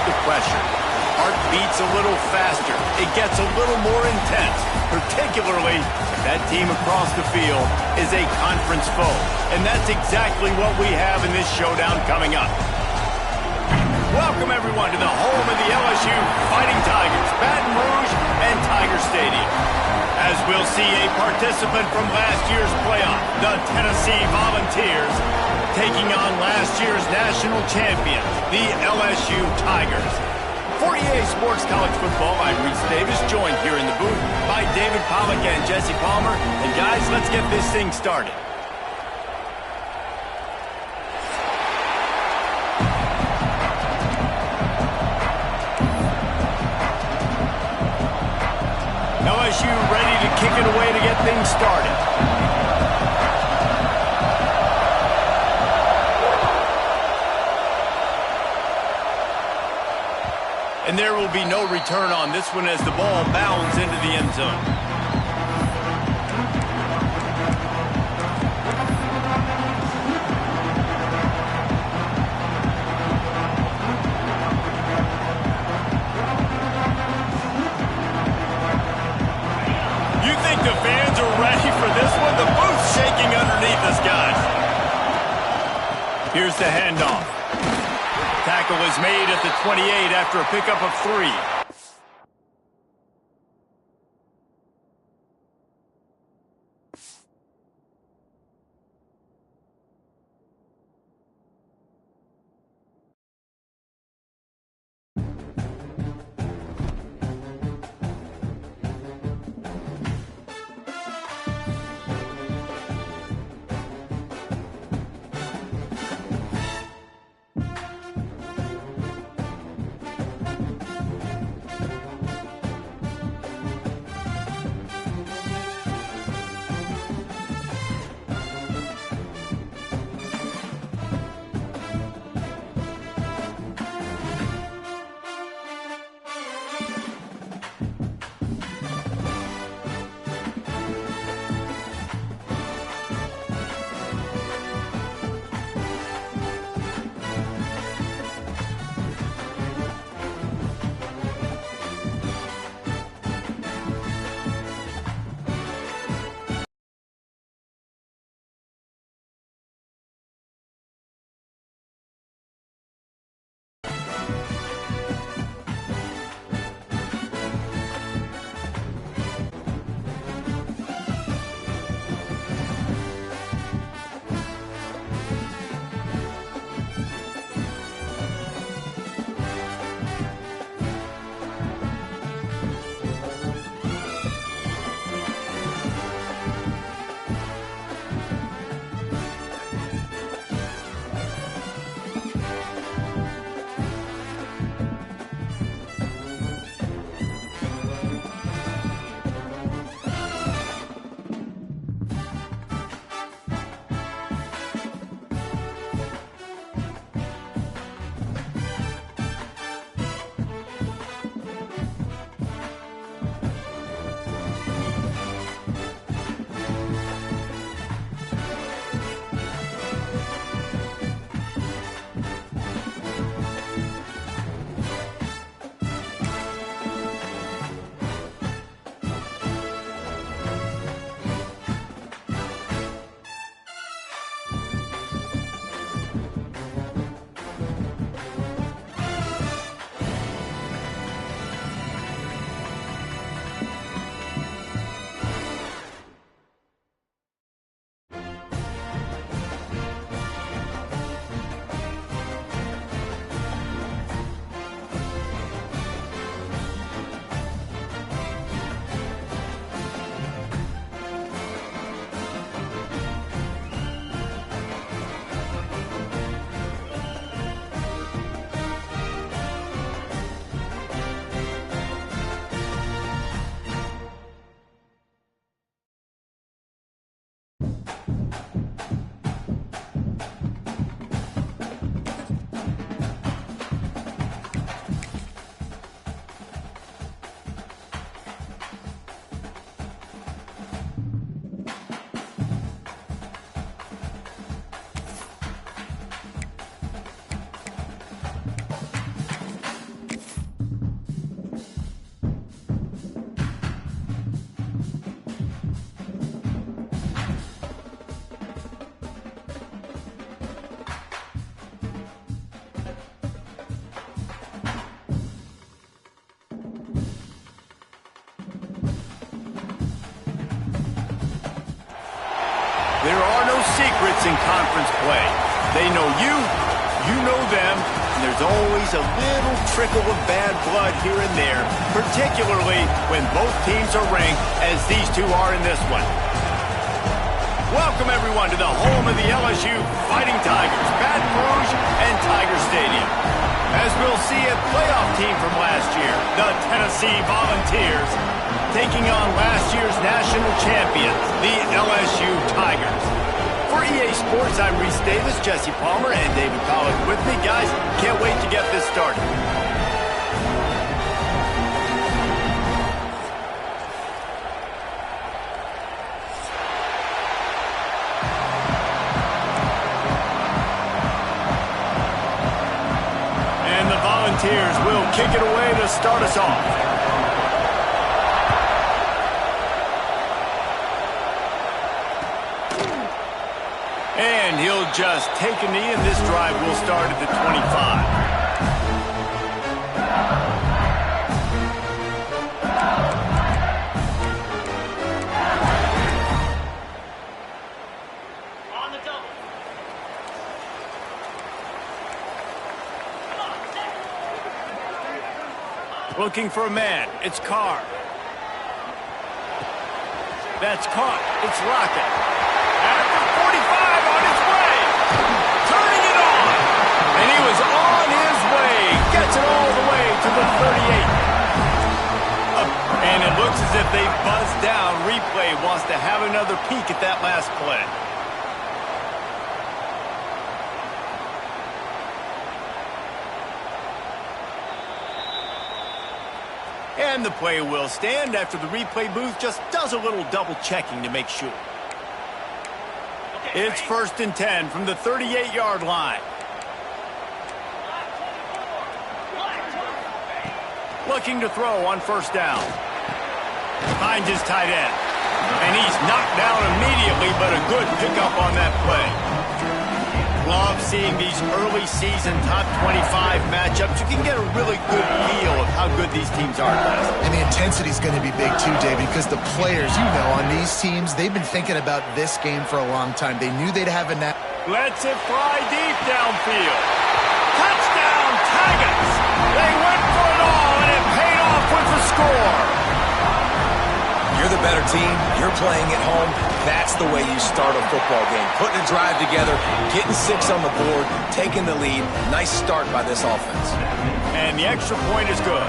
the pressure. Heart beats a little faster. It gets a little more intense, particularly if that team across the field is a conference foe. And that's exactly what we have in this showdown coming up. Welcome, everyone, to the home of the LSU Fighting Tigers, Baton Rouge and Tiger Stadium. As we'll see a participant from last year's playoff, the Tennessee Volunteers, taking on last year's national champions, the LSU Tigers. For EA Sports College Football, I'm Reese Davis, joined here in the booth by David Pollack and Jesse Palmer. And guys, let's get this thing started. LSU ready to kick it away to get things started. And there will be no return on this one as the ball bounds into the end zone. You think the fans are ready for this one? The booth's shaking underneath us, guys. Here's the handoff. Tackle is made at the 28 after a pickup of 3. secrets in conference play. They know you, you know them, and there's always a little trickle of bad blood here and there, particularly when both teams are ranked as these two are in this one. Welcome, everyone, to the home of the LSU Fighting Tigers, Baton Rouge and Tiger Stadium. As we'll see a playoff team from last year, the Tennessee Volunteers, taking on last year's national champions, the LSU Tigers. For EA Sports, I'm Reese Davis, Jesse Palmer, and David Pollack with me. Guys, can't wait to get this started. And the Volunteers will kick it away to start us off. And he'll just take a knee, and this drive will start at the 25. On the double. Looking for a man. It's Carr. That's caught. It's Rocket. After 45 on his way. Turning it on. And he was on his way. Gets it all the way to the 38. And it looks as if they buzzed down. Replay wants to have another peek at that last play. And the play will stand after the replay booth just does a little double checking to make sure. It's 1st and 10 from the 38-yard line. Looking to throw on 1st down. Finds his tight end. And he's knocked down immediately, but a good pickup on that play. Love seeing these early season top 25 matchups. You can get a really good feel of how good these teams are. And the intensity is going to be big too, David, because the players, you know, on these teams, they've been thinking about this game for a long time. They knew they'd have a net. Lets it fly deep downfield. Touchdown, Tigers! They went for it all, and it paid off with the score. You're the better team. You're playing at home. That's the way you start a football game. Putting a drive together, getting 6 on the board, taking the lead. Nice start by this offense. And the extra point is good.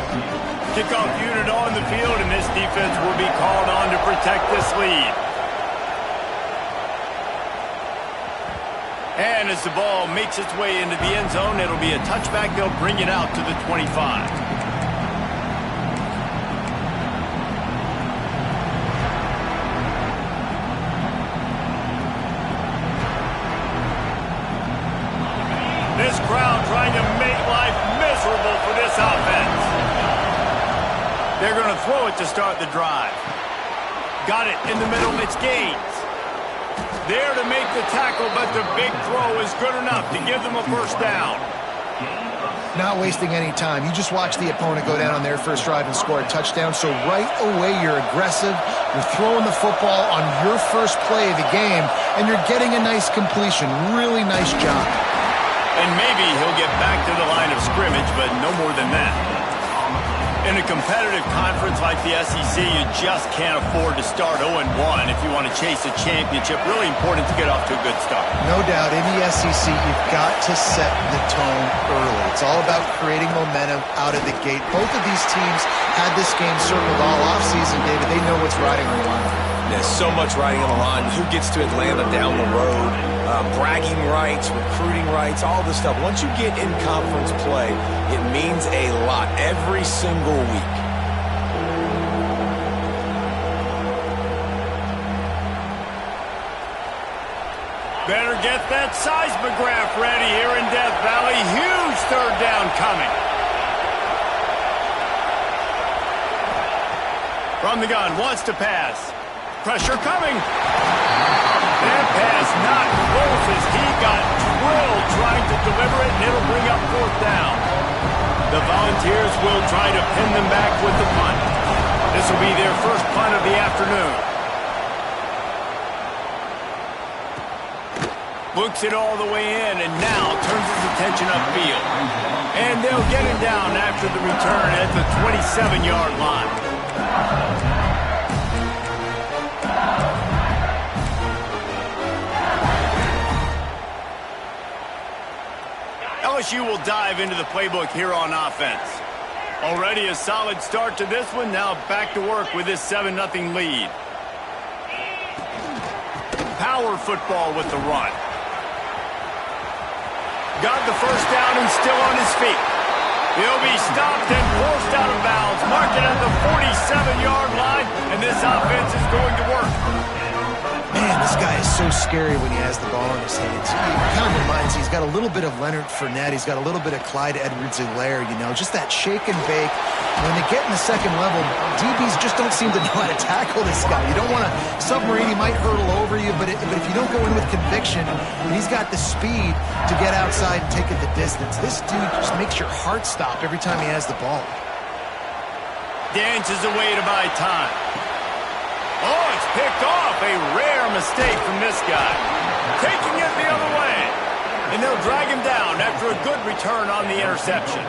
Kickoff unit on the field, and this defense will be called on to protect this lead. And as the ball makes its way into the end zone, it'll be a touchback. They'll bring it out to the 25. This crowd trying to make life miserable for this offense. They're going to throw it to start the drive. Got it in the middle. It's Gaines. There to make the tackle, but the big throw is good enough to give them a 1st down. Not wasting any time. You just watch the opponent go down on their first drive and score a touchdown. So right away, you're aggressive. You're throwing the football on your first play of the game, and you're getting a nice completion. Really nice job. And maybe he'll get back to the line of scrimmage, but no more than that. In a competitive conference like the SEC, you just can't afford to start 0-1 if you want to chase a championship. Really important to get off to a good start. No doubt, in the SEC, you've got to set the tone early. It's all about creating momentum out of the gate. Both of these teams had this game circled all offseason, David. They know what's riding on the line. There's so much riding on the line. Who gets to Atlanta down the road? Bragging rights, recruiting rights, all this stuff. Once you get in conference play, it means a lot every single week. Better get that seismograph ready here in Death Valley. Huge 3rd down coming. From the gun, wants to pass. Pressure coming. That pass not close as he got drilled trying to deliver it, and it'll bring up 4th down. The Volunteers will try to pin them back with the punt. This will be their first punt of the afternoon. Books it all the way in, and now turns his attention upfield. And they'll get him down after the return at the 27-yard line. LSU will dive into the playbook here on offense. Already a solid start to this one. Now back to work with this 7-0 lead. Power football with the run. Got the first down and still on his feet. He'll be stopped and forced out of bounds. Mark it at the 47-yard line, and this offense is going to work. Man, this guy is so scary when he has the ball in his hands. He kind of reminds me, he's got a little bit of Leonard Fournette. He's got a little bit of Clyde Edwards-Helaire, you know, just that shake and bake. When they get in the second level, DBs just don't seem to know how to tackle this guy. You don't want to submarine, he might hurdle over you, but if you don't go in with conviction, and he's got the speed to get outside and take it the distance, this dude just makes your heart stop every time he has the ball. Dances away to buy time. Oh, it's picked off. A rare mistake from this guy. Taking it the other way. And they'll drag him down after a good return on the interception.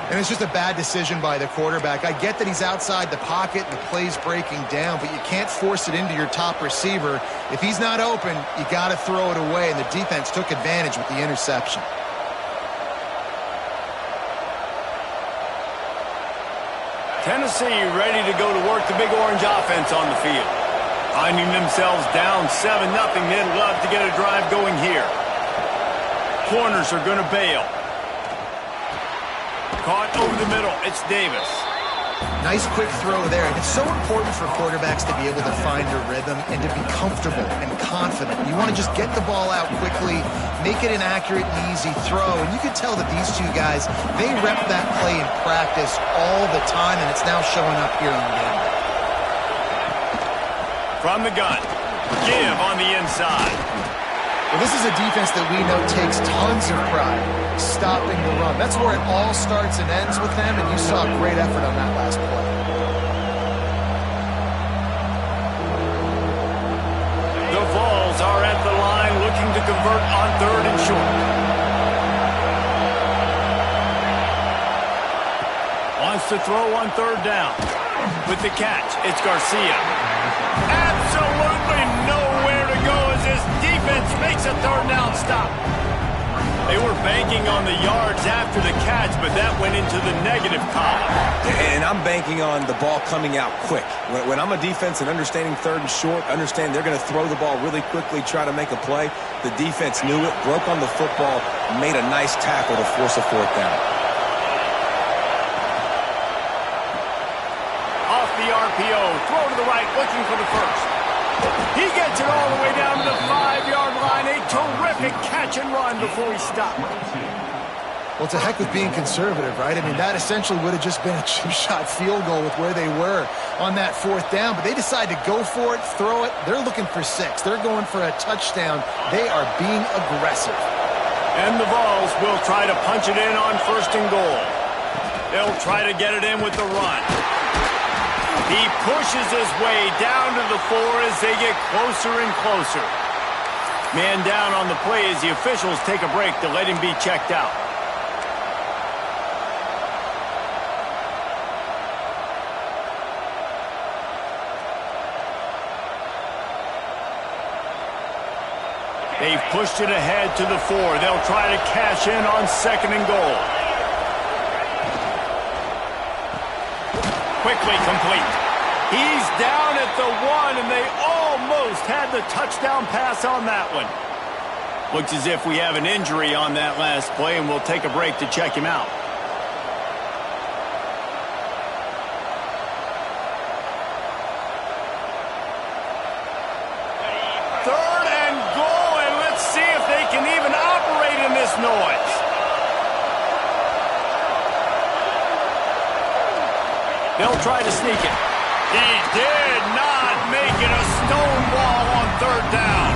And it's just a bad decision by the quarterback. I get that he's outside the pocket and the play's breaking down, but you can't force it into your top receiver. If he's not open, you got to throw it away, and the defense took advantage with the interception. Tennessee ready to go to work the Big Orange offense on the field. Finding themselves down 7-0, they'd love to get a drive going here. Corners are going to bail. Caught over the middle. It's Davis. Nice quick throw there. And it's so important for quarterbacks to be able to find their rhythm and to be comfortable and confident. You want to just get the ball out quickly, make it an accurate and easy throw. And you can tell that these two guys, they rep that play in practice all the time, and it's now showing up here in the game. From the gun. Give on the inside. Well, this is a defense that we know takes tons of pride stopping the run. That's where it all starts and ends with them, and you saw a great effort on that last play. The Vols are at the line looking to convert on 3rd and short. Wants to throw on 3rd down. With the catch, it's Garcia. Absolutely nowhere to go as this defense makes a 3rd down stop. They were banking on the yards after the catch, but that went into the negative column. And I'm banking on the ball coming out quick. When I'm a defense and understanding 3rd and short, understand they're going to throw the ball really quickly, try to make a play. The defense knew it, broke on the football, made a nice tackle to force a 4th down. Off the RPO, throw to the right, looking for the first. He gets it all the way down to the 5-yard line. A terrific catch and run before he stopped. Well, it's a heck of being conservative, right? I mean, that essentially would have just been a chip-shot field goal with where they were on that 4th down. But they decide to go for it, throw it. They're looking for 6. They're going for a touchdown. They are being aggressive. And the Vols will try to punch it in on 1st and goal. They'll try to get it in with the run. He pushes his way down to the 4 as they get closer and closer. Man down on the play as the officials take a break to let him be checked out. They've pushed it ahead to the 4. They'll try to cash in on 2nd and goal. Quickly complete. He's down at the 1, and they almost had the touchdown pass on that one. Looks as if we have an injury on that last play, and we'll take a break to check him out. Noise. They'll try to sneak it. He did not make it a stonewall on 3rd down.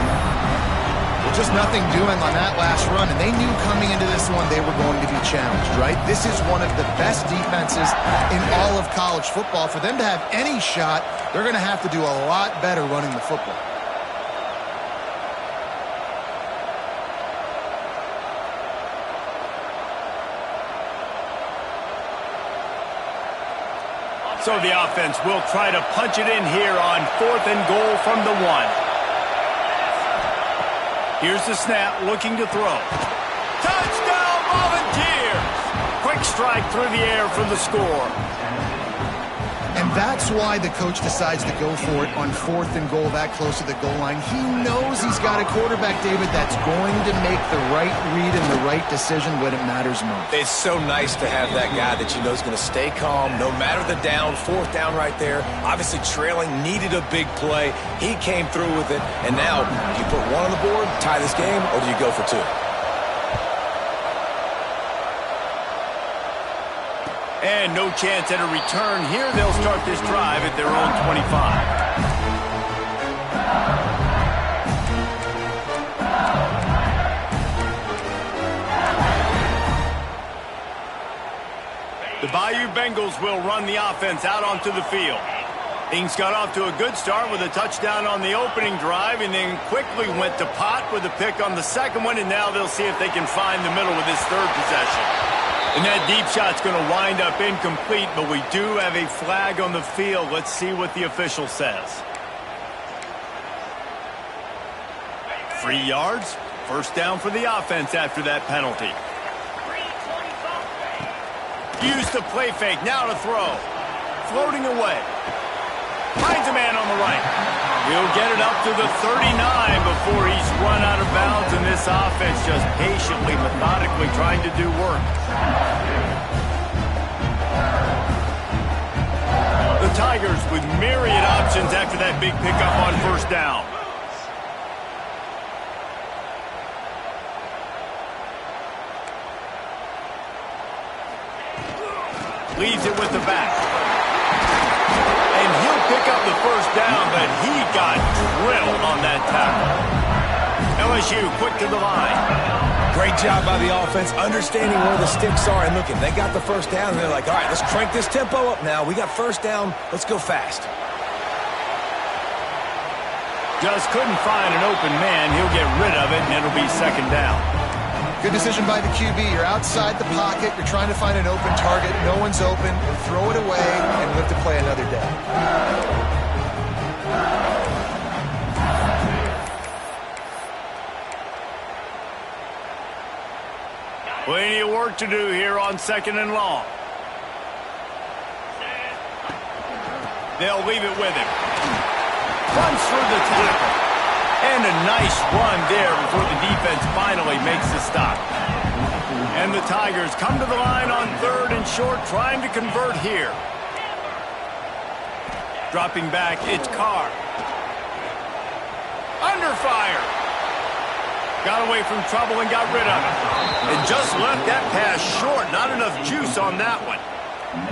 Well, just nothing doing on that last run, and they knew coming into this one they were going to be challenged, right? This is one of the best defenses in all of college football. For them to have any shot, they're going to have to do a lot better running the football. So the offense will try to punch it in here on 4th and goal from the 1. Here's the snap, looking to throw. Touchdown, Volunteers! Quick strike through the air for the score. And that's why the coach decides to go for it on 4th and goal that close to the goal line. He knows he's got a quarterback, David, that's going to make the right read and the right decision when it matters most. It's so nice to have that guy that you know is going to stay calm no matter the down. 4th down right there. Obviously trailing, needed a big play. He came through with it. And now, do you put 1 on the board, tie this game, or do you go for 2? And no chance at a return here. They'll start this drive at their own 25. The Bayou Bengals will run the offense out onto the field. Things got off to a good start with a touchdown on the opening drive and then quickly went to pot with a pick on the second one, and now they'll see if they can find the middle with this 3rd possession. And that deep shot's going to wind up incomplete, but we do have a flag on the field. Let's see what the official says. 3 yards, 1st down for the offense after that penalty. Use the play fake, now to throw. Floating away. Finds a man on the right. He'll get it up to the 39 before he's run out of bounds, and this offense just patiently, methodically trying to do work. The Tigers with myriad options after that big pickup on 1st down. Leaves it with the back. And he'll pick up the 1st down, but he got drilled on that tackle. LSU quick to the line. Great job by the offense, understanding where the sticks are. And look, if they got the 1st down, they're like, all right, let's crank this tempo up now. We got 1st down. Let's go fast. Just couldn't find an open man. He'll get rid of it, and it'll be 2nd down. Good decision by the QB. You're outside the pocket. You're trying to find an open target. No one's open. Throw it away and live to play another day. Plenty of work to do here on 2nd and long. They'll leave it with him. Runs through the tackle. And a nice run there before the defense finally makes the stop. And the Tigers come to the line on 3rd and short, trying to convert here. Dropping back, it's Carr. Under fire. Got away from trouble and got rid of it. And just left that pass short. Not enough juice on that one.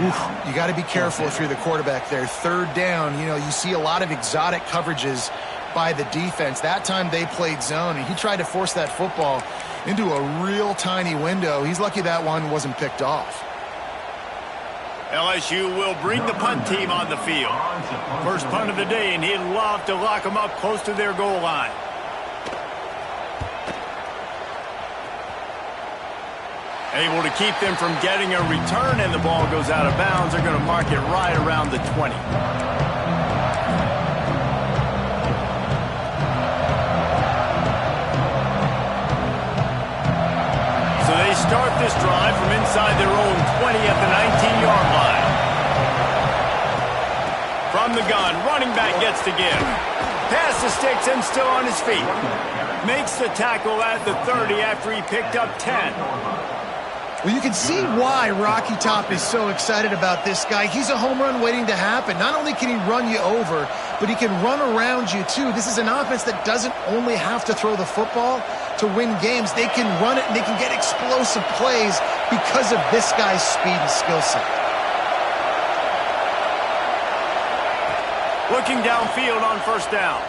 Oof, you got to be careful if you're the quarterback there. 3rd down, you know, you see a lot of exotic coverages by the defense. That time they played zone, and he tried to force that football into a real tiny window. He's lucky that one wasn't picked off. LSU will bring the punt team on the field. 1st punt of the day, and he'd love to lock them up close to their goal line. Able to keep them from getting a return, and the ball goes out of bounds. They're going to mark it right around the 20. So they start this drive from inside their own 20 at the 19-yard line. From the gun, running back gets to give. Pass the sticks and still on his feet. Makes the tackle at the 30 after he picked up 10. Well, you can see why Rocky Top is so excited about this guy. He's a home run waiting to happen. Not only can he run you over, but he can run around you too. This is an offense that doesn't only have to throw the football to win games. They can run it and they can get explosive plays because of this guy's speed and skill set. Looking downfield on 1st down.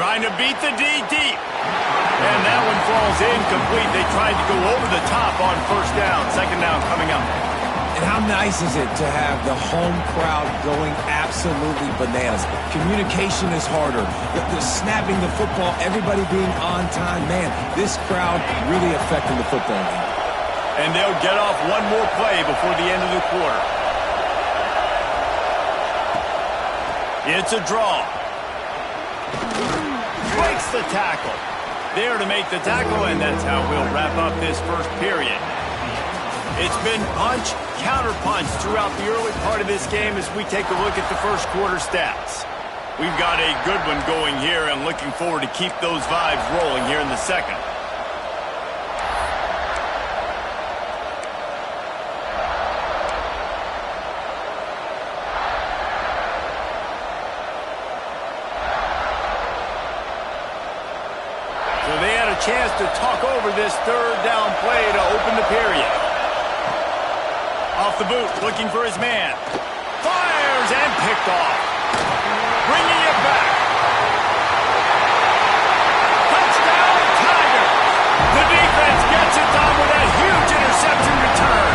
Trying to beat the D deep. And that one falls incomplete. They tried to go over the top on 1st down. 2nd down coming up. And how nice is it to have the home crowd going absolutely bananas? Communication is harder. The snapping the football, everybody being on time. Man, this crowd really affecting the football game. And they'll get off one more play before the end of the quarter. It's a draw. Breaks the tackle. There to make the tackle, and that's how we'll wrap up this first period. It's been punch, counter-punch throughout the early part of this game as we take a look at the first quarter stats. We've got a good one going here and looking forward to keep those vibes rolling here in the second. So they had a chance to talk over this third down play to open the period. Off the boot, looking for his man. Fires and picked off. Bringing it back. Touchdown, Tigers. The defense gets it done with a huge interception return.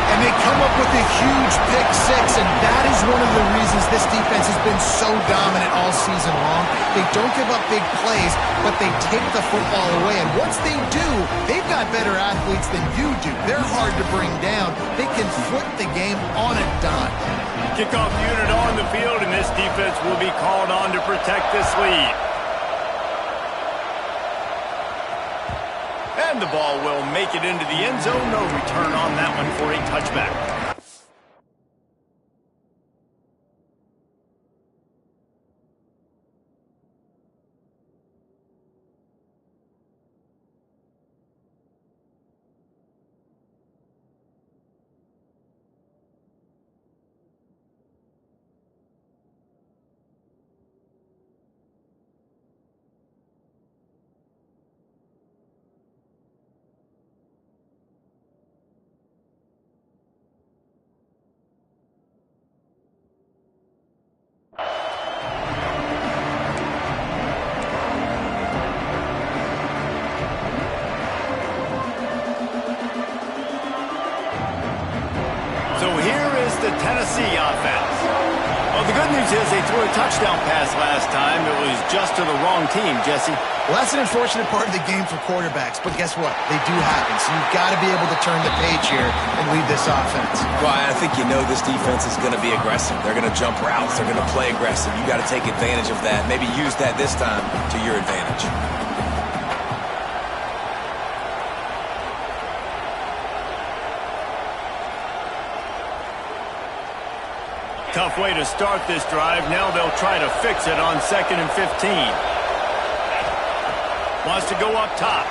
And they come up with a huge pick six, and that is one of the reasons this defense has been so dominant all season long. They don't give up big plays, but they take the football away. And once they do, they've got better athletes than you do. They're hard to bring down. They can flip the game on a dime. Kickoff unit on the field, and this defense will be called on to protect this lead. And the ball will make it into the end zone. No return on that one for a touchback. The Tennessee offense. Well, the good news is they threw a touchdown pass last time. It was just to the wrong team, Jesse. Well, that's an unfortunate part of the game for quarterbacks, but guess what? They do happen, so you've got to be able to turn the page here and lead this offense. Well, I think you know this defense is going to be aggressive. They're going to jump routes. They're going to play aggressive. You got to take advantage of that. Maybe use that this time to your advantage. Tough way to start this drive. Now they'll try to fix it on 2nd and 15. Wants to go up top.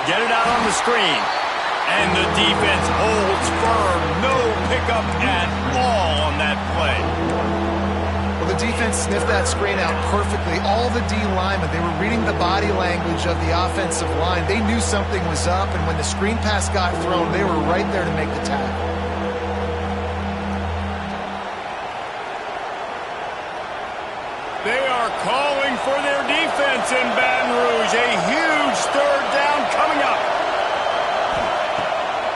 Get it out on the screen. And the defense holds firm. No pickup at all on that play. Well, the defense sniffed that screen out perfectly. All the D linemen, they were reading the body language of the offensive line. They knew something was up, and when the screen pass got thrown, they were right there to make the tackle. They are calling for their defense in Baton Rouge. A huge third down coming up.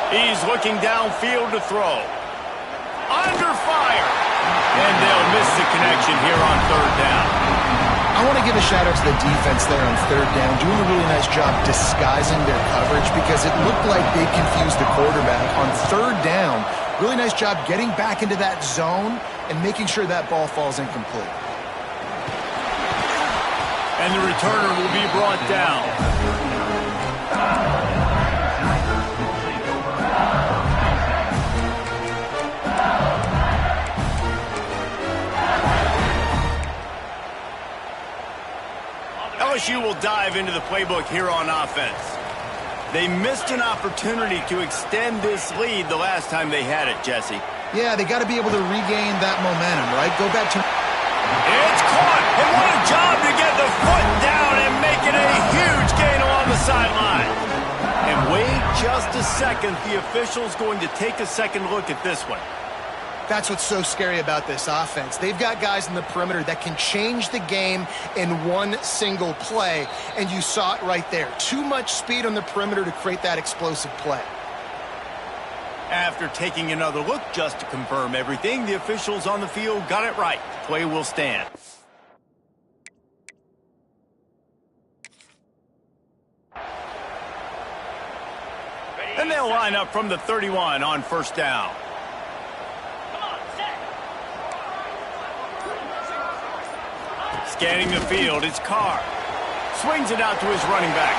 He's looking downfield to throw. Under fire. And they'll miss the connection here on third down. I want to give a shout out to the defense there on third down, doing a really nice job disguising their coverage because it looked like they confused the quarterback on third down. Really nice job getting back into that zone and making sure that ball falls incomplete. And the returner will be brought down. LSU will dive into the playbook here on offense. They missed an opportunity to extend this lead the last time they had it, Jesse. Yeah, they got to be able to regain that momentum, right? Go back to... It's caught, and what a job to get the foot down and make it a huge gain along the sideline. And wait just a second, the official's going to take a second look at this one. That's what's so scary about this offense. They've got guys in the perimeter that can change the game in one single play, and you saw it right there. Too much speed on the perimeter to create that explosive play. After taking another look just to confirm everything, the officials on the field got it right. Play will stand. And they'll line up from the 31 on first down. Scanning the field, it's Carr. Swings it out to his running back.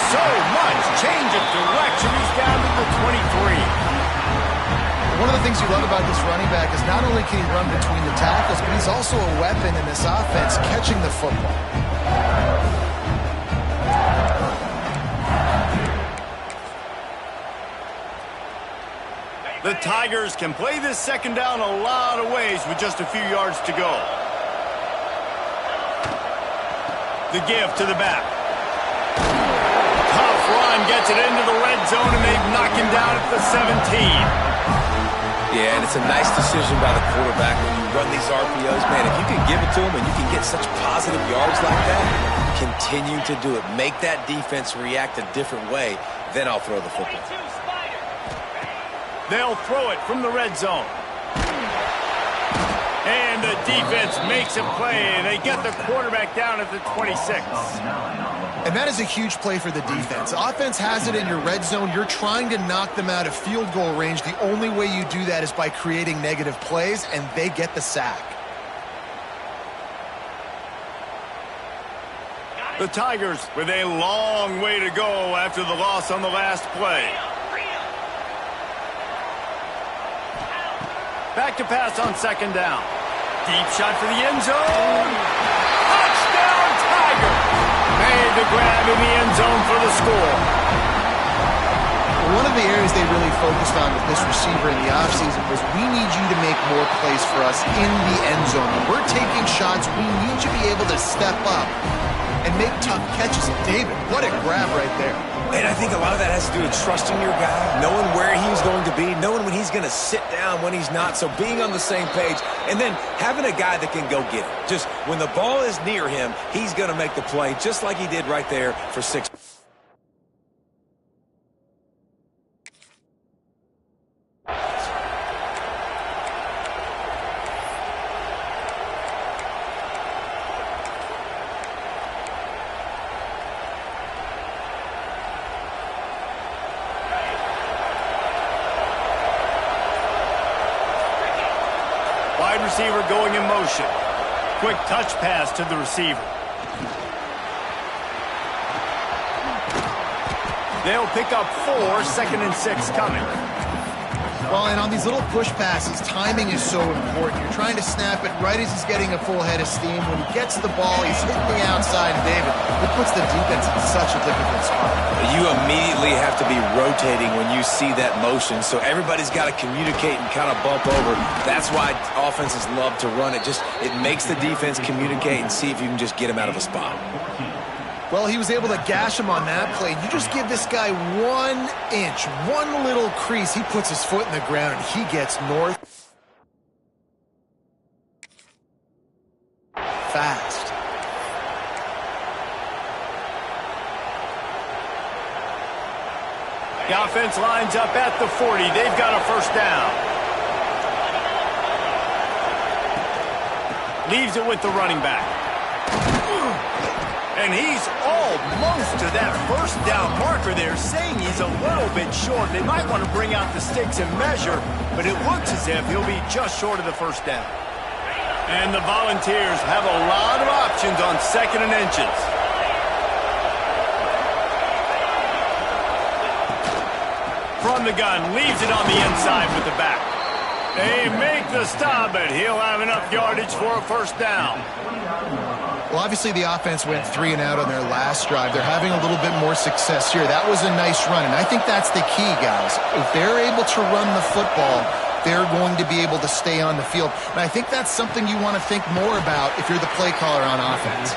So much change of direction. He's down to the 23. One of the things you love about this running back is not only can he run between the tackles, but he's also a weapon in this offense, catching the football. The Tigers can play this second down a lot of ways with just a few yards to go. The give to the back. Tough run gets it into the red zone, and they've knocked him down at the 17. Yeah, and it's a nice decision by the quarterback when you run these RPOs. Man, if you can give it to him and you can get such positive yards like that, continue to do it. Make that defense react a different way, then I'll throw the football. They'll throw it from the red zone. And the defense makes a play. They get the quarterback down at the 26. And that is a huge play for the defense. Offense has it in your red zone. You're trying to knock them out of field goal range. The only way you do that is by creating negative plays, and they get the sack. The Tigers with a long way to go after the loss on the last play. Back to pass on second down. Deep shot for the end zone. Touchdown, Tiger! Made the grab in the end zone for the score. One of the areas they really focused on with this receiver in the offseason was we need you to make more plays for us in the end zone. When we're taking shots, we need you to be able to step up and make tough catches. David, what a grab right there. And I think a lot of that has to do with trusting your guy, knowing where he's going to be, knowing when he's going to sit down, when he's not, so being on the same page, and then having a guy that can go get it. Just when the ball is near him, he's going to make the play, just like he did right there for 6. Wide receiver going in motion. Quick touch pass to the receiver. They'll pick up 4, 2nd and 6 coming. Well, and on these little push passes, timing is so important. You're trying to snap it right as he's getting a full head of steam. When he gets the ball, he's hitting the outside, and David, it puts the defense in such a difficult spot. You immediately have to be rotating when you see that motion, so everybody's got to communicate and kind of bump over. That's why offenses love to run it. It makes the defense communicate and see if you can just get him out of a spot. Well, he was able to gash him on that play. You just give this guy 1 inch, one little crease. He puts his foot in the ground, and he gets north. Fast. The offense lines up at the 40. They've got a first down. Leaves it with the running back. And he's almost to that first down marker there, saying he's a little bit short. They might want to bring out the sticks and measure, but it looks as if he'll be just short of the first down. And the Volunteers have a lot of options on 2nd and inches. From the gun, leaves it on the inside with the back. They make the stop, but he'll have enough yardage for a first down. Well, obviously the offense went 3 and out on their last drive. They're having a little bit more success here. That was a nice run, and I think that's the key, guys. If they're able to run the football, they're going to be able to stay on the field. And I think that's something you want to think more about if you're the play caller on offense.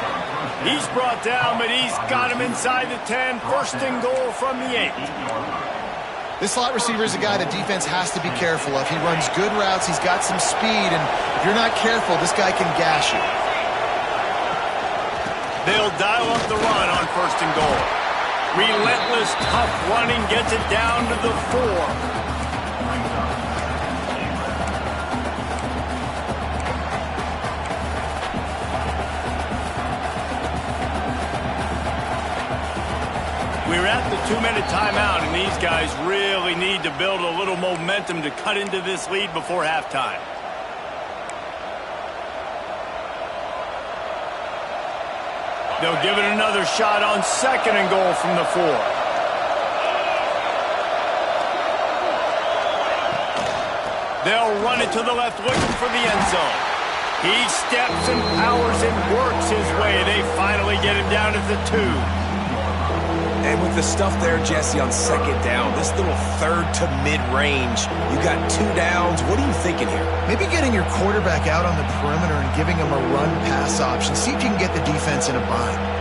He's brought down, but he's got him inside the 10. First and goal from the 8. This slot receiver is a guy the defense has to be careful of. He runs good routes. He's got some speed, and if you're not careful, this guy can gash you. They'll dial up the run on first and goal. Relentless, tough running gets it down to the 4. We're at the 2-minute timeout, and these guys really need to build a little momentum to cut into this lead before halftime. They'll give it another shot on 2nd and goal from the 4. They'll run it to the left, looking for the end zone. He steps and powers and works his way. They finally get him down at the 2. And with the stuff there, Jesse, on 2nd down, this little 3rd to mid-range, you got 2 downs. What are you thinking here? Maybe getting your quarterback out on the perimeter and giving him a run-pass option. See if you can get the defense in a bind.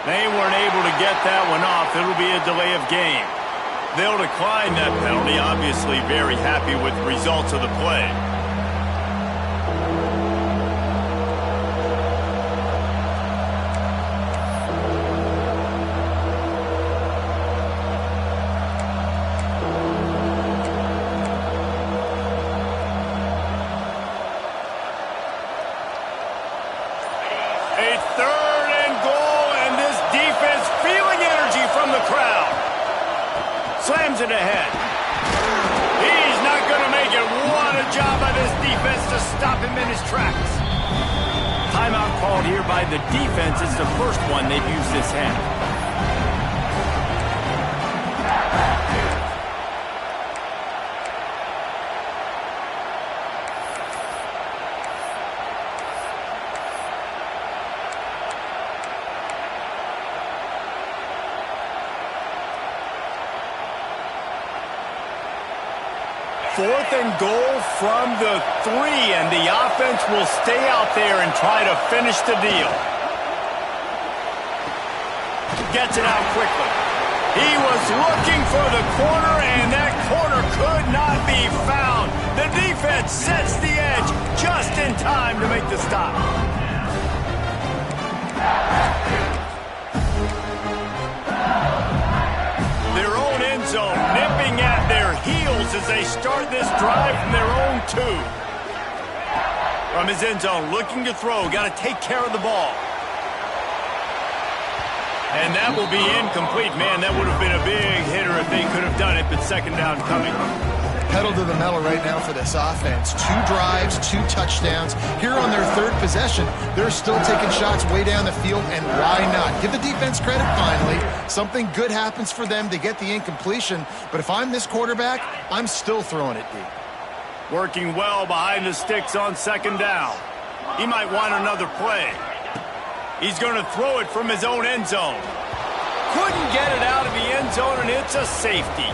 They weren't able to get that one off. It'll be a delay of game. They'll decline that penalty, obviously very happy with the results of the play. A 3rd and goal, and this defense feeling energy from the crowd. Slams it ahead. He's not going to make it. What a job by this defense to stop him in his tracks. Timeout called here by the defense. It's the first one they've used this half. Fourth and goal from the 3, and the offense will stay out there and try to finish the deal. Gets it out quickly. He was looking for the corner, and that corner could not be found. The defense sets the edge just in time to make the stop. Their own end zone nipping at their heels as they start this drive from their own 2. From his end zone, looking to throw, got to take care of the ball. And that will be incomplete. Man, that would have been a big hitter if they could have done it, but 2nd down coming. Pedal to the metal right now for this offense. 2 drives, 2 touchdowns. Here on their 3rd possession, they're still taking shots way down the field, and why not? Give the defense credit finally. Something good happens for them to get the incompletion, but if I'm this quarterback, I'm still throwing it deep. Working well behind the sticks on 2nd down. He might want another play. He's going to throw it from his own end zone. Couldn't get it out of the end zone, and it's a safety.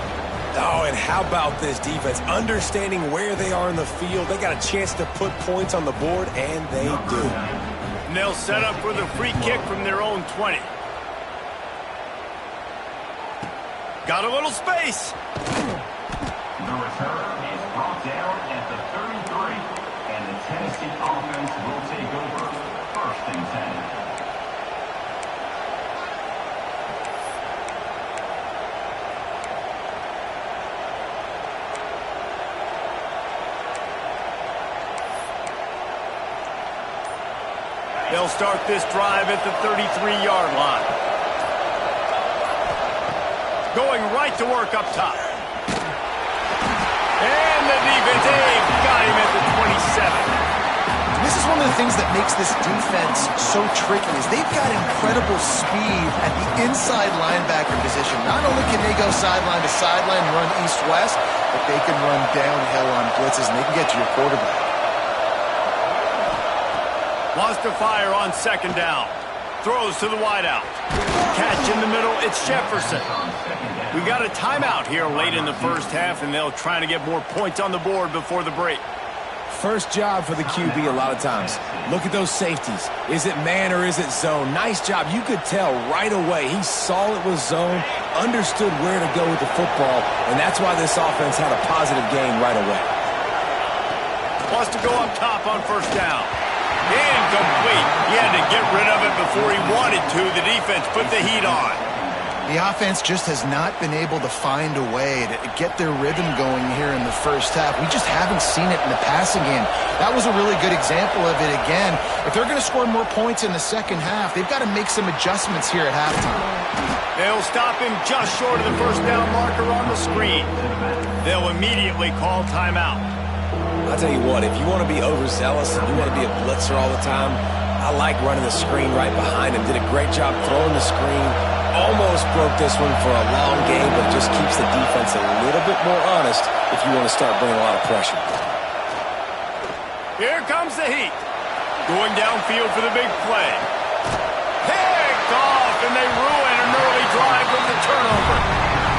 Oh, and how about this defense? Understanding where they are in the field. They got a chance to put points on the board, and they do. And they'll set up for the free kick from their own 20. Got a little space. The return is brought down at the 33, and the Tennessee offense will take over. 1st and 10. They'll start this drive at the 33-yard line. Going right to work up top. And the defense, got him at the 27. This is one of the things that makes this defense so tricky is they've got incredible speed at the inside linebacker position. Not only can they go sideline to sideline and run east-west, but they can run downhill on blitzes, and they can get to your quarterback. Wants to fire on 2nd down. Throws to the wideout. Catch in the middle, it's Jefferson. We got a timeout here late in the 1st half, and they'll try to get more points on the board before the break. First job for the QB a lot of times. Look at those safeties. Is it man or is it zone? Nice job. You could tell right away. He saw it was zone, understood where to go with the football, and that's why this offense had a positive gain right away. Wants to go up top on 1st down. Incomplete. He had to get rid of it before he wanted to. The defense put the heat on. The offense just has not been able to find a way to get their rhythm going here in the first half. We just haven't seen it in the passing game. That was a really good example of it again. If they're going to score more points in the second half, they've got to make some adjustments here at halftime. They'll stop him just short of the first down marker on the screen. They'll immediately call timeout. I'll tell you what, if you want to be overzealous and you want to be a blitzer all the time, I like running the screen right behind him. Did a great job throwing the screen. Almost broke this one for a long game, but just keeps the defense a little bit more honest if you want to start bringing a lot of pressure. Here comes the heat. Going downfield for the big play. Picked off, and they ruin an early drive with the turnover.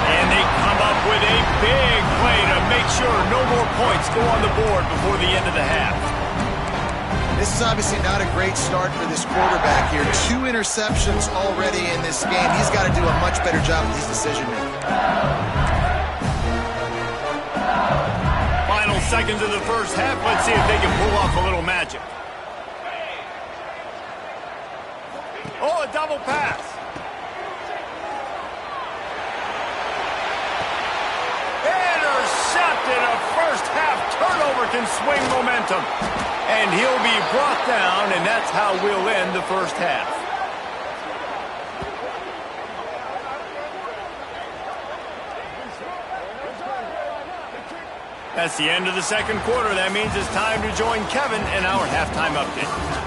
And they come up with a big play to make sure no more points go on the board before the end of the half. This is obviously not a great start for this quarterback here. 2 interceptions already in this game. He's got to do a much better job with his decision-making. Final seconds of the first half. Let's see if they can pull off a little magic. Oh, a double pass. Intercepted. A first-half turnover can swing momentum. And he'll be brought down, and that's how we'll end the first half. That's the end of the second quarter. That means it's time to join Kevin in our halftime update.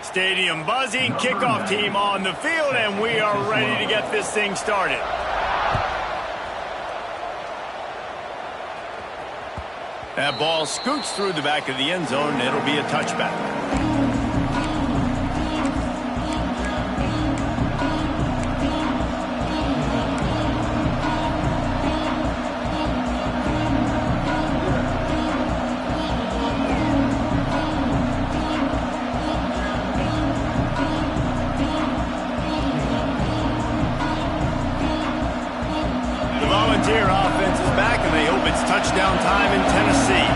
Stadium buzzing, kickoff team on the field, and we are ready to get this thing started. That ball scoots through the back of the end zone, and it'll be a touchback. Offense is back, and they hope it's touchdown time in Tennessee.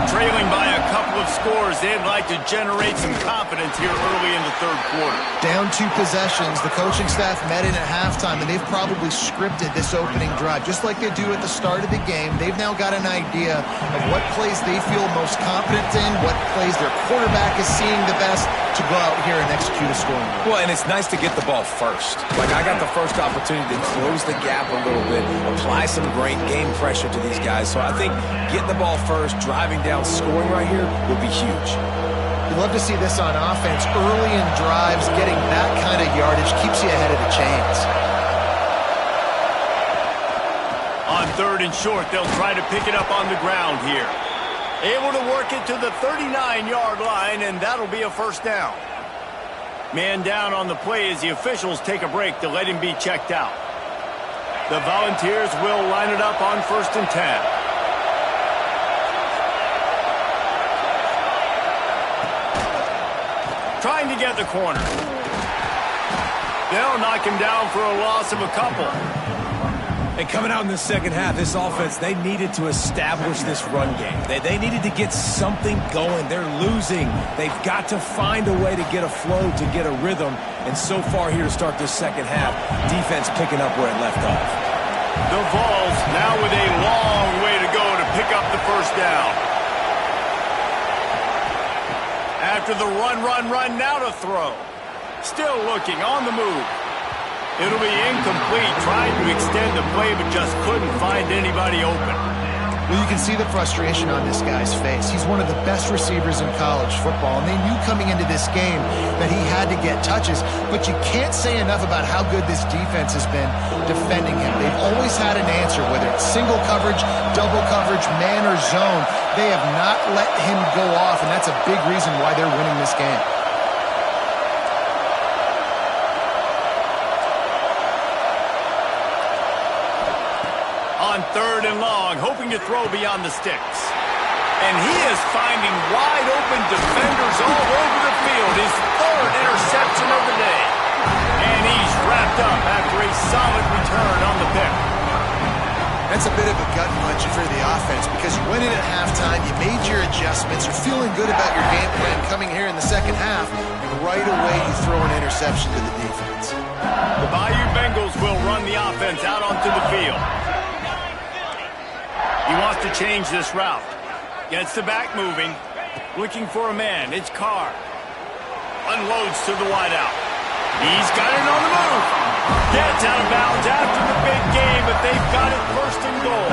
Trailing by a couple of scores, they'd like to generate some confidence here early in the third quarter. Down 2 possessions, the coaching staff met in at halftime, and they've probably scripted this opening drive. Just like they do at the start of the game, they've now got an idea of what plays they feel most confident in, what plays their quarterback is seeing the best to go out here and execute a scoring move. Well, and it's nice to get the ball first. Like, I got the first opportunity to close the gap a little bit, apply some great game pressure to these guys. So I think getting the ball first, driving down, scoring right here will be huge. You'd love to see this on offense. Early in drives, getting that kind of yardage keeps you ahead of the chains. On 3rd and short, they'll try to pick it up on the ground here. Able to work it to the 39-yard line, and that'll be a first down. Man down on the play as the officials take a break to let him be checked out. The Volunteers will line it up on 1st and 10. Trying to get the corner. They'll knock him down for a loss of a couple. And coming out in the second half, this offense, they needed to establish this run game. They needed to get something going. They're losing. They've got to find a way to get a flow, to get a rhythm. And so far here to start this second half, defense picking up where it left off. The Vols now with a long way to go to pick up the first down. After the run, now to throw. Still looking, on the move. It'll be incomplete, trying to extend the play, but just couldn't find anybody open. Well, you can see the frustration on this guy's face. He's one of the best receivers in college football, and they knew coming into this game that he had to get touches, but you can't say enough about how good this defense has been defending him. They've always had an answer, whether it's single coverage, double coverage, man or zone. They have not let him go off, and that's a big reason why they're winning this game. On 3rd and long, hoping to throw beyond the sticks. And he is finding wide open defenders all over the field. His 3rd interception of the day. And he's wrapped up after a solid return on the pick. That's a bit of a gut punch for the offense because you went in at halftime, you made your adjustments, you're feeling good about your game plan coming here in the second half, and right away you throw an interception to the defense. The Bayou Bengals will run the offense out onto the field. He wants to change this route. Gets the back moving. Looking for a man. It's Carr. Unloads to the wideout. He's got it on the move. Gets out of bounds after the big game, but they've got it first and goal.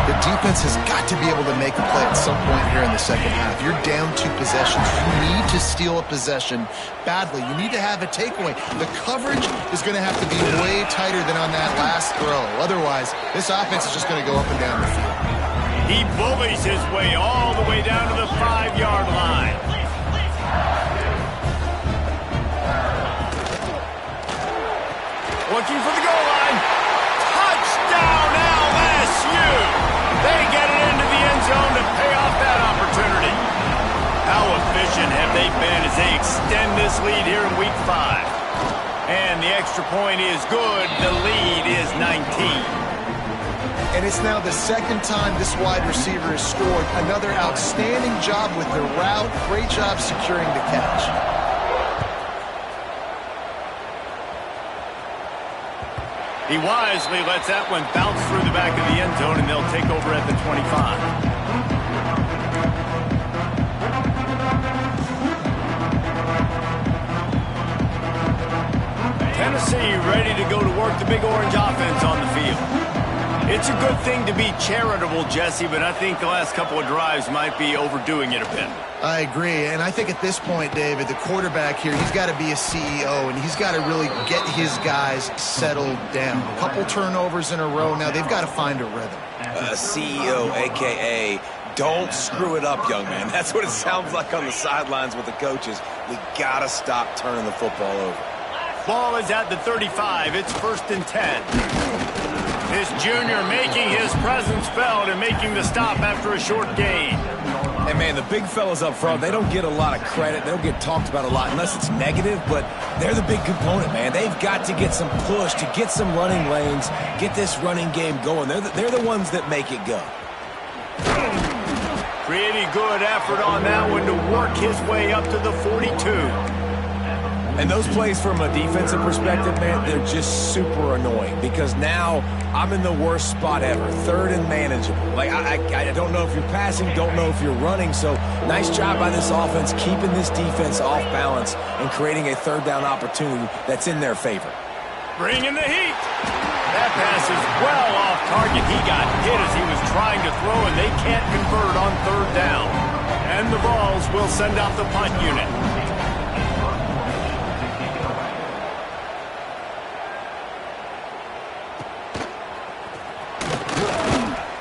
The defense has got to be able to make a play at some point here in the second half. You're down 2 possessions. You need to steal a possession badly. You need to have a takeaway. The coverage is going to have to be way tighter than on that last throw. Otherwise, this offense is just going to go up and down the field. He bullies his way all the way down to the 5-yard line. Looking for the goal line. Touchdown, LSU! They get it into the end zone to pay off that opportunity. How efficient have they been as they extend this lead here in Week 5? And the extra point is good. The lead is 19. And it's now the second time this wide receiver has scored. Another outstanding job with the route. Great job securing the catch. He wisely lets that one bounce through the back of the end zone, and they'll take over at the 25. Tennessee ready to go to work the Big Orange offense on the field. It's a good thing to be charitable, Jesse, but I think the last couple of drives might be overdoing it a bit. I agree, and I think at this point, David, the quarterback here, he's got to be a CEO, and he's got to really get his guys settled down. A couple turnovers in a row. Now they've got to find a rhythm. CEO, a.k.a. don't screw it up, young man. That's what it sounds like on the sidelines with the coaches. We got to stop turning the football over. Ball is at the 35. It's 1st and 10. This junior making his presence felt and making the stop after a short gain. And, man, the big fellas up front, they don't get a lot of credit. They don't get talked about a lot unless it's negative, but they're the big component, man. They've got to get some push, to get some running lanes, get this running game going. They're the ones that make it go. Pretty good effort on that one to work his way up to the 42. And those plays from a defensive perspective, man, they're just super annoying because now I'm in the worst spot ever, 3rd and manageable. Like, I don't know if you're passing, don't know if you're running, so nice job by this offense keeping this defense off balance and creating a 3rd down opportunity that's in their favor. Bringing the heat. That pass is well off target. He got hit as he was trying to throw, and they can't convert on 3rd down. And the Vols will send out the punt unit.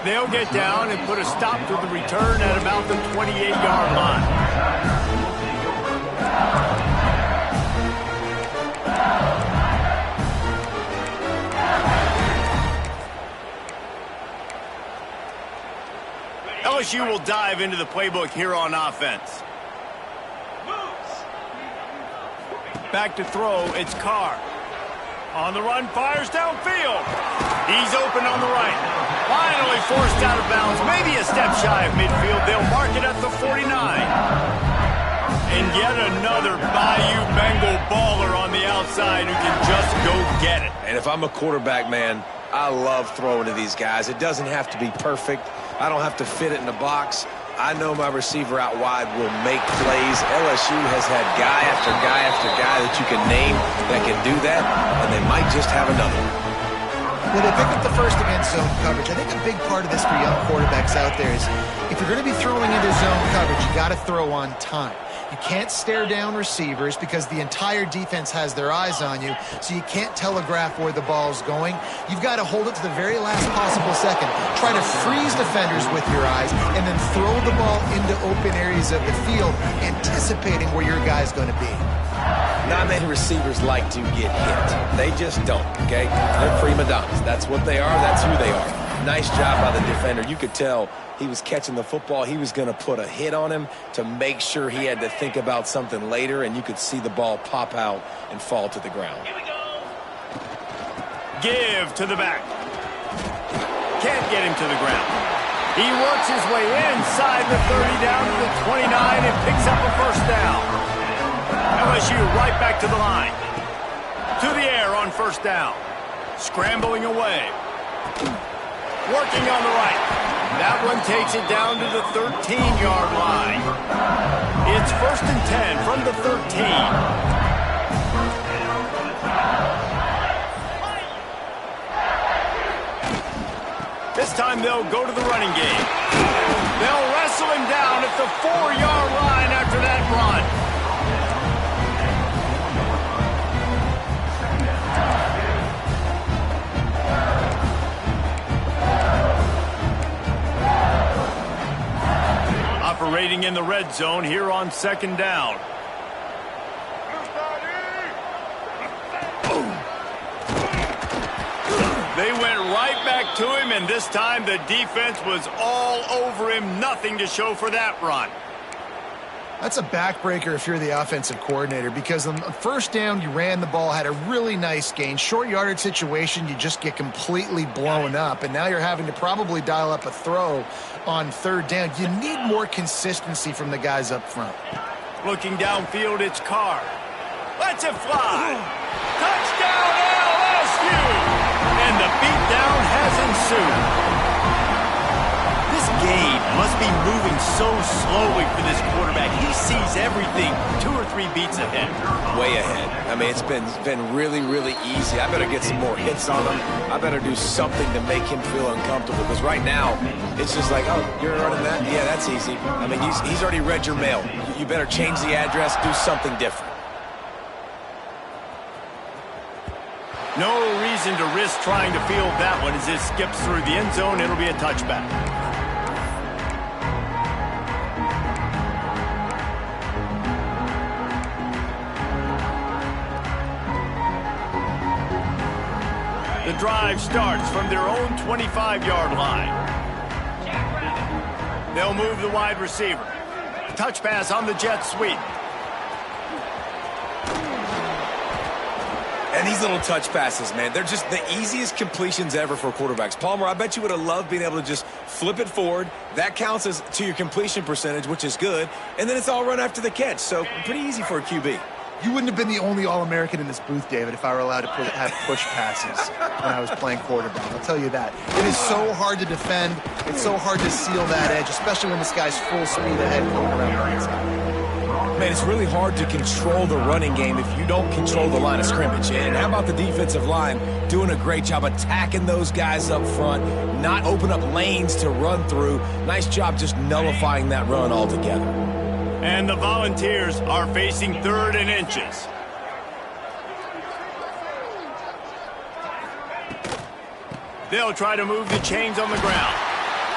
They'll get down and put a stop to the return at about the 28-yard line. LSU will dive into the playbook here on offense. Back to throw, it's Carr. On the run, fires downfield. He's open on the right. Finally forced out of bounds, maybe a step shy of midfield. They'll mark it at the 49. And yet another Bayou Bengal baller on the outside who can just go get it. And if I'm a quarterback, man, I love throwing to these guys. It doesn't have to be perfect. I don't have to fit it in a box. I know my receiver out wide will make plays. LSU has had guy after guy after guy that you can name that can do that, and they might just have another one. Well, they pick up the first against zone coverage. I think a big part of this for young quarterbacks out there is if you're going to be throwing into zone coverage, you got to throw on time. You can't stare down receivers because the entire defense has their eyes on you, so you can't telegraph where the ball's going. You've got to hold it to the very last possible second. Try to freeze defenders with your eyes and then throw the ball into open areas of the field, anticipating where your guy's going to be. Not many receivers like to get hit. They just don't, okay? They're prima donnas. That's what they are. That's who they are. Nice job by the defender. You could tell he was catching the football. He was going to put a hit on him to make sure he had to think about something later, and you could see the ball pop out and fall to the ground. Here we go. Give to the back. can't get him to the ground. He works his way inside the 30 down to the 29 and picks up a first down. LSU right back to the line. To the air on first down. Scrambling away. Working on the right. That one takes it down to the 13-yard line. It's 1st and 10 from the 13. This time they'll go to the running game. They'll wrestle him down at the 4-yard line after that run. Operating in the red zone here on 2nd down. They went right back to him, and this time the defense was all over him. Nothing to show for that run. That's a backbreaker if you're the offensive coordinator, because on the first down, you ran the ball, had a really nice gain. Short yardage situation, you just get completely blown up, and now you're having to probably dial up a throw on 3rd down. You need more consistency from the guys up front. Looking downfield, it's Carr. Lets it fly. Touchdown, LSU! And the beatdown has ensued. This game must be moving so slowly for this quarterback. He sees everything 2 or 3 beats ahead. Way ahead. I mean, it's been really, really easy. I better get some more hits on him. I better do something to make him feel uncomfortable, because right now, it's just like, oh, you're running that? Yeah, that's easy. I mean, he's already read your mail. You better change the address, do something different. No reason to risk trying to field that one as it skips through the end zone. It'll be a touchback. The drive starts from their own 25-yard line. They'll move the wide receiver. Touch pass on the jet sweep. And these little touch passes, man, they're just the easiest completions ever for quarterbacks. Palmer, I bet you would have loved being able to just flip it forward. That counts as to your completion percentage, which is good. And then it's all run after the catch. So pretty easy for a QB. You wouldn't have been the only All-American in this booth, David, if I were allowed to have push passes when I was playing quarterback. I'll tell you that. It is so hard to defend. It's so hard to seal that edge, especially when this guy's full speed ahead going around the inside. Man, it's really hard to control the running game if you don't control the line of scrimmage. And how about the defensive line doing a great job attacking those guys up front, not open up lanes to run through. Nice job just nullifying that run altogether. And the Volunteers are facing 3rd and inches. They'll try to move the chains on the ground.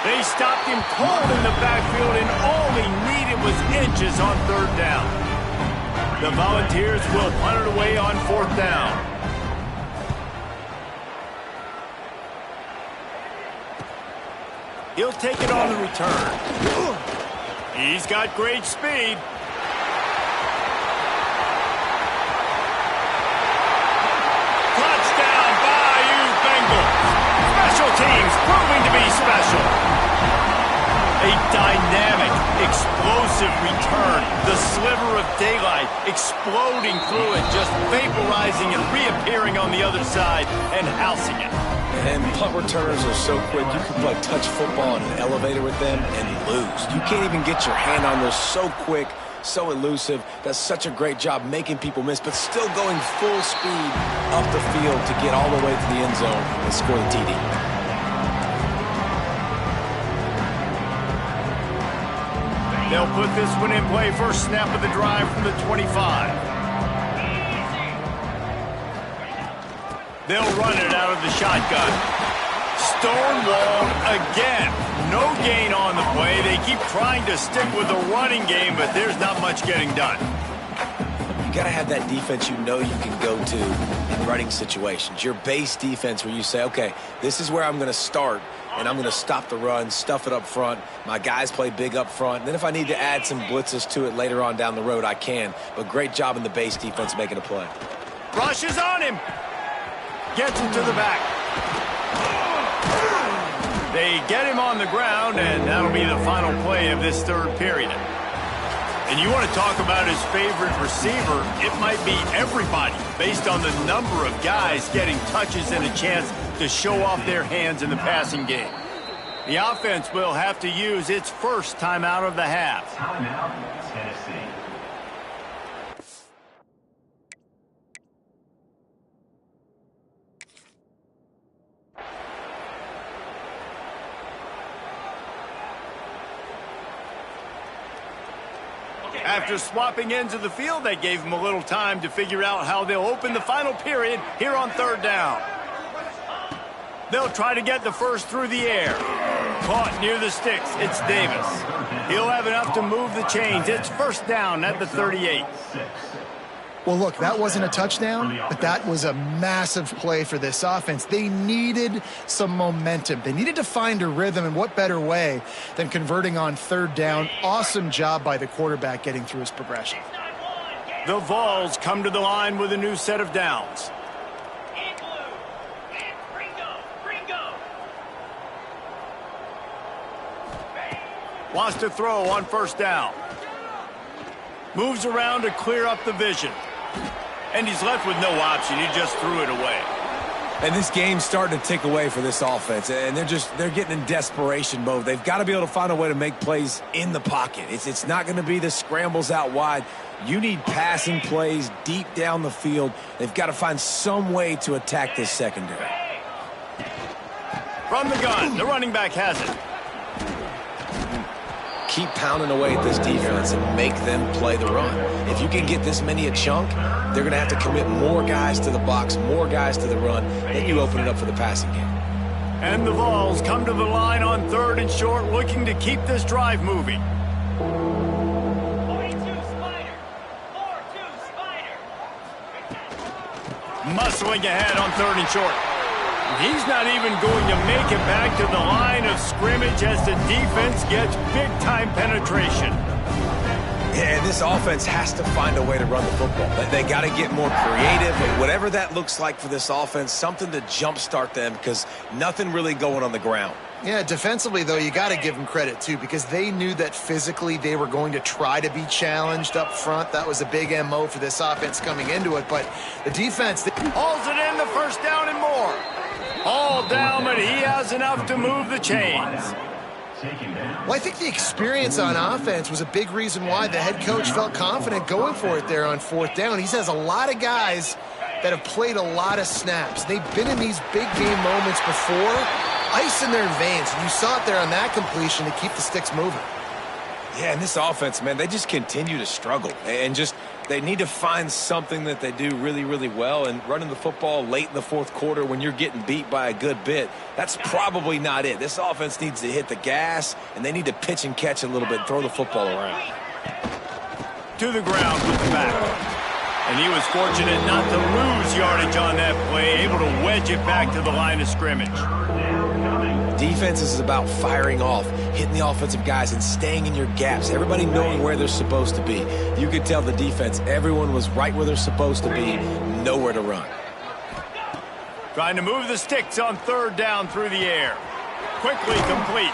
They stopped him cold in the backfield, and all he needed was inches on 3rd down. The Volunteers will punt it away on 4th down. He'll take it on the return. He's got great speed. Touchdown, Bayou Bengals. Special teams proving to be special. A dynamic, explosive return. The sliver of daylight exploding through it, just vaporizing and reappearing on the other side and housing it. And punt returners are so quick. You can play touch football in an elevator with them and lose. You can't even get your hand on those. So quick, so elusive. Does such a great job making people miss, but still going full speed up the field to get all the way to the end zone and score the TD. They'll put this one in play. First snap of the drive from the 25. They'll run it out of the shotgun. Stonewalled again. No gain on the play. They keep trying to stick with the running game, but there's not much getting done. You got to have that defense you know you can go to in running situations. Your base defense where you say, okay, this is where I'm going to start, and I'm going to stop the run, stuff it up front. My guys play big up front. And then if I need to add some blitzes to it later on down the road, I can. But great job in the base defense making a play. Rushes on him. Gets it to the back. They get him on the ground, and that'll be the final play of this third period. And you want to talk about his favorite receiver, it might be everybody based on the number of guys getting touches and a chance to show off their hands in the passing game. The offense will have to use its first timeout of the half. Timeout, Tennessee. After swapping ends of the field, they gave him a little time to figure out how they'll open the final period here on third down. They'll try to get the first through the air. Caught near the sticks. It's Davis. He'll have enough to move the chains. It's first down at the 38. Well, look, that wasn't a touchdown, but that was a massive play for this offense. They needed some momentum. They needed to find a rhythm, and what better way than converting on third down. Awesome job by the quarterback getting through his progression. The Vols come to the line with a new set of downs. Wants to throw on first down. Moves around to clear up the vision. And he's left with no option. He just threw it away. And this game's starting to tick away for this offense, and they're getting in desperation mode. They've got to be able to find a way to make plays in the pocket. It's not going to be the scrambles out wide. You need passing plays deep down the field. They've got to find some way to attack this secondary. From the gun, the running back has it. Keep pounding away at this defense and make them play the run. If you can get this many a chunk, they're going to have to commit more guys to the box, more guys to the run, then you open it up for the passing game. And the Vols come to the line on third and short, looking to keep this drive moving. 42 Spider. 4-2 Spider. Muscling ahead on third and short. He's not even going to make it back to the line of scrimmage as the defense gets big-time penetration. Yeah, this offense has to find a way to run the football. They got to get more creative, and whatever that looks like for this offense, something to jumpstart them because nothing really going on the ground. Yeah, defensively, though, you got to give them credit, too, because they knew that physically they were going to try to be challenged up front. That was a big MO for this offense coming into it, but the defense hauls it in, the first down and more. All down, but he has enough to move the chains. Well, I think the experience on offense was a big reason why the head coach felt confident going for it there on fourth down. He has a lot of guys that have played a lot of snaps. They've been in these big game moments before, ice in their veins. And you saw it there on that completion to keep the sticks moving. Yeah, and this offense, man, they just continue to struggle. And just they need to find something that they do really, really well. And running the football late in the fourth quarter when you're getting beat by a good bit, that's probably not it. This offense needs to hit the gas, and they need to pitch and catch a little bit, throw the football around. To the ground with the back. And he was fortunate not to lose yardage on that play, able to wedge it back to the line of scrimmage. Defense is about firing off, hitting the offensive guys, and staying in your gaps. Everybody knowing where they're supposed to be. You could tell the defense, everyone was right where they're supposed to be, nowhere to run. Trying to move the sticks on third down through the air. Quickly complete.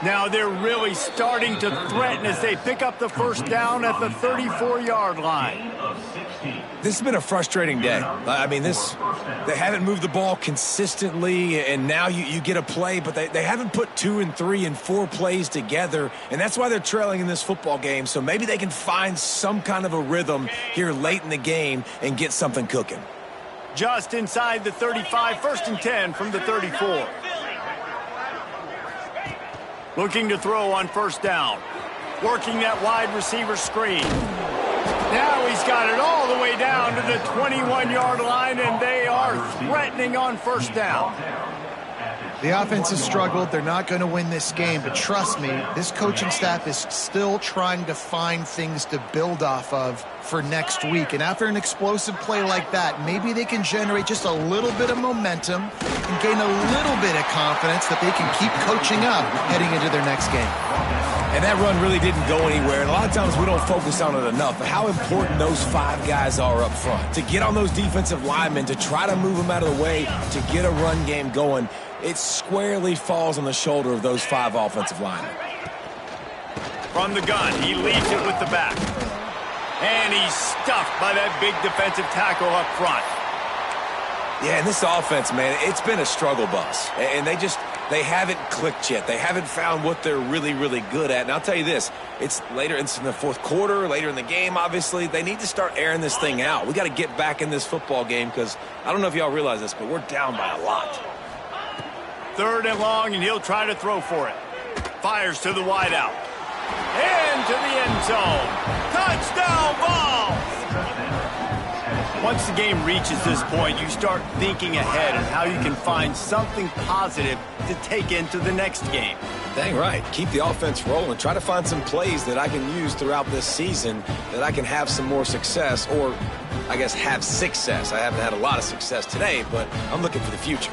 Now they're really starting to threaten as they pick up the first down at the 34-yard line. This has been a frustrating day. I mean, they haven't moved the ball consistently, and now you get a play, but they haven't put 2 and 3 and 4 plays together, and that's why they're trailing in this football game. So maybe they can find some kind of a rhythm here late in the game and get something cooking. Just inside the 35, first and 10 from the 34. Looking to throw on first down. Working that wide receiver screen. Now he's got it all the way down to the 21-yard line, and they are threatening on first down. The offense has struggled. They're not going to win this game, but trust me, this coaching staff is still trying to find things to build off of for next week. And after an explosive play like that, maybe they can generate just a little bit of momentum and gain a little bit of confidence that they can keep coaching up heading into their next game. And that run really didn't go anywhere. And a lot of times we don't focus on it enough. But how important those 5 guys are up front. To get on those defensive linemen, to try to move them out of the way, to get a run game going. it squarely falls on the shoulder of those 5 offensive linemen. From the gun, he leads it with the back. And he's stuffed by that big defensive tackle up front. Yeah, and this offense, man, it's been a struggle bus. And they haven't clicked yet. They haven't found what they're really, really good at. And I'll tell you this, it's later in the fourth quarter, later in the game, obviously. They need to start airing this thing out. We got to get back in this football game because I don't know if y'all realize this, but we're down by a lot. 3rd and long, and he'll try to throw for it. Fires to the wideout. Into the end zone. Touchdown ball! Once the game reaches this point, you start thinking ahead on how you can find something positive to take into the next game. Dang right. Keep the offense rolling. Try to find some plays that I can use throughout this season that I can have some more success, or I guess have success. I haven't had a lot of success today, but I'm looking for the future.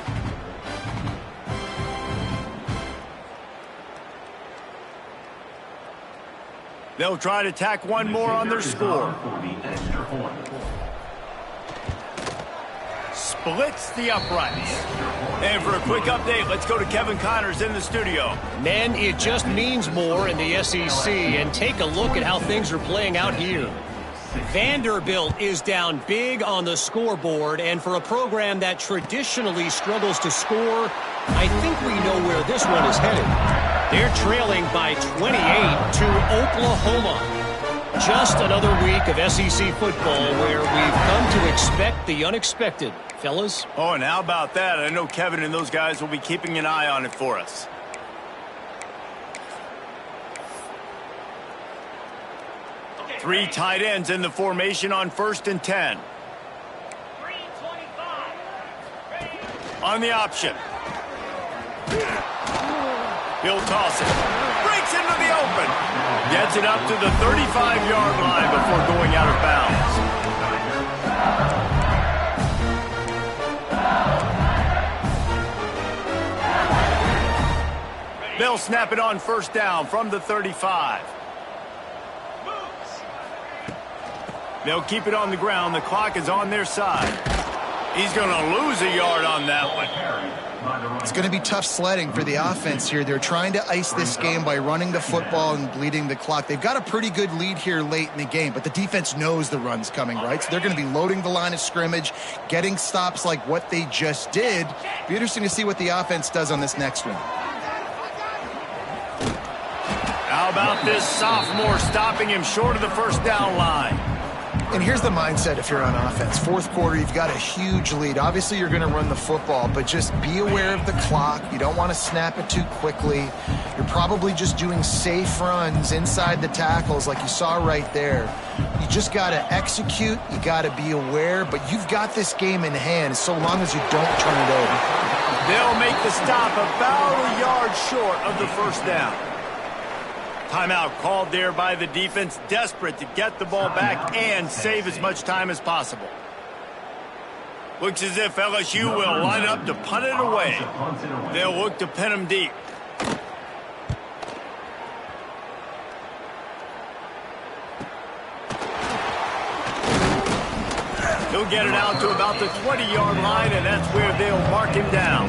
They'll try to tack one more on their score. Splits the uprights. And for a quick update, let's go to Kevin Connors in the studio. Men, it just means more in the SEC, and take a look at how things are playing out here. Vanderbilt is down big on the scoreboard, and for a program that traditionally struggles to score, I think we know where this one is headed. They're trailing by 28 to Oklahoma. Just another week of SEC football where we've come to expect the unexpected, fellas. Oh, and how about that? I know Kevin and those guys will be keeping an eye on it for us. Three tight ends in the formation on 1st and 10. On the option. He'll toss it. Breaks into the open. Gets it up to the 35-yard line before going out of bounds. They'll snap it on 1st down from the 35. They'll keep it on the ground. The clock is on their side. He's going to lose a yard on that one. It's going to be tough sledding for the offense here. They're trying to ice this game by running the football and bleeding the clock. They've got a pretty good lead here late in the game, but the defense knows the run's coming, right? So they're going to be loading the line of scrimmage, getting stops like what they just did. Be interesting to see what the offense does on this next one. How about this sophomore stopping him short of the 1st down line? And here's the mindset if you're on offense. 4th quarter, you've got a huge lead. Obviously, you're going to run the football, but just be aware of the clock. You don't want to snap it too quickly. You're probably just doing safe runs inside the tackles like you saw right there. You just got to execute. You got to be aware, but you've got this game in hand so long as you don't turn it over. They'll make the stop about a yard short of the 1st down. Timeout called there by the defense, desperate to get the ball back and save as much time as possible. Looks as if LSU will line up to punt it away. They'll look to pin them deep. He'll get it out to about the 20-yard line, and that's where they'll mark him down.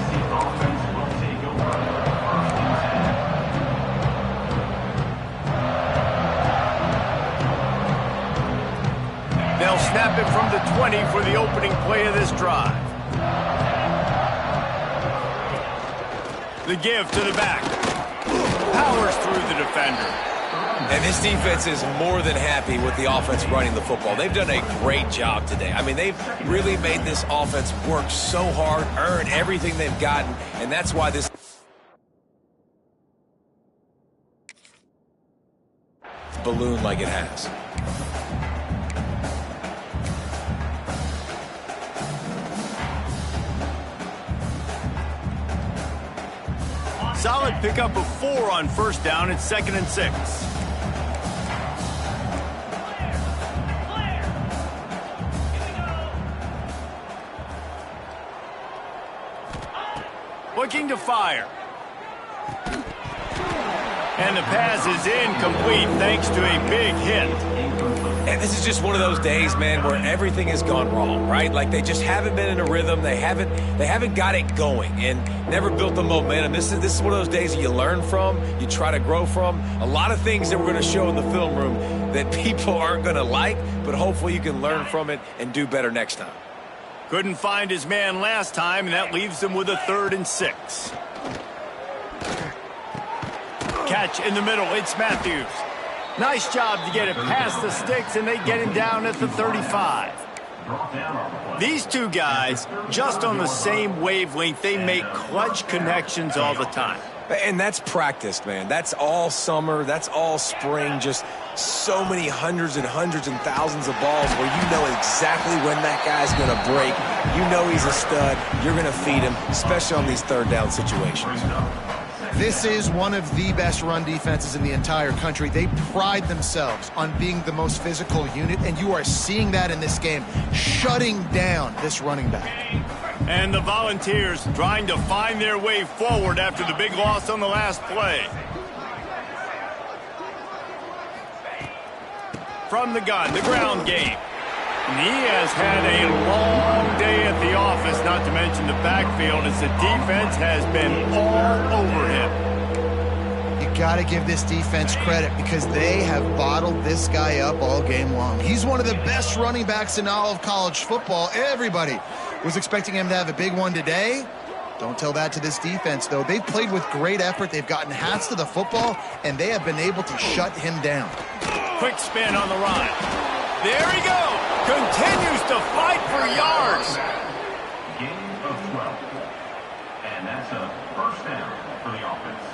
They'll snap it from the 20 for the opening play of this drive. The give to the back. Powers through the defender. And this defense is more than happy with the offense running the football. They've done a great job today. I mean, they've really made this offense work so hard, earn everything they've gotten, and that's why this balloon like it has. Solid pickup of 4 on 1st down. It's 2nd and 6. Looking to fire. And the pass is incomplete thanks to a big hit. And this is just one of those days, man, where everything has gone wrong, right? Like they just haven't been in a rhythm. They haven't got it going and never built the momentum. This is one of those days that you learn from, you try to grow from. A lot of things that we're going to show in the film room that people aren't going to like, but hopefully you can learn from it and do better next time. Couldn't find his man last time, and that leaves him with a 3rd and 6. Catch in the middle. It's Matthews. Nice job to get it past the sticks, and they get him down at the 35. These two guys, just on the same wavelength, they make clutch connections all the time. And that's practiced, man. That's all summer. That's all spring. Just so many hundreds and thousands of balls where you know exactly when that guy's going to break. You know he's a stud. You're going to feed him, especially on these 3rd down situations. This is one of the best run defenses in the entire country. They pride themselves on being the most physical unit, and you are seeing that in this game, shutting down this running back. And the Volunteers trying to find their way forward after the big loss on the last play. From the gun, the ground game. And he has had a long day at the office, not to mention the backfield, as the defense has been all over him. You got to give this defense credit because they have bottled this guy up all game long. He's one of the best running backs in all of college football. Everybody was expecting him to have a big one today. Don't tell that to this defense, though. They've played with great effort. They've gotten hats to the football, and they have been able to shut him down. Quick spin on the run. There he goes. Continues to fight for yards. Gain of 12. And that's a 1st down for the offense.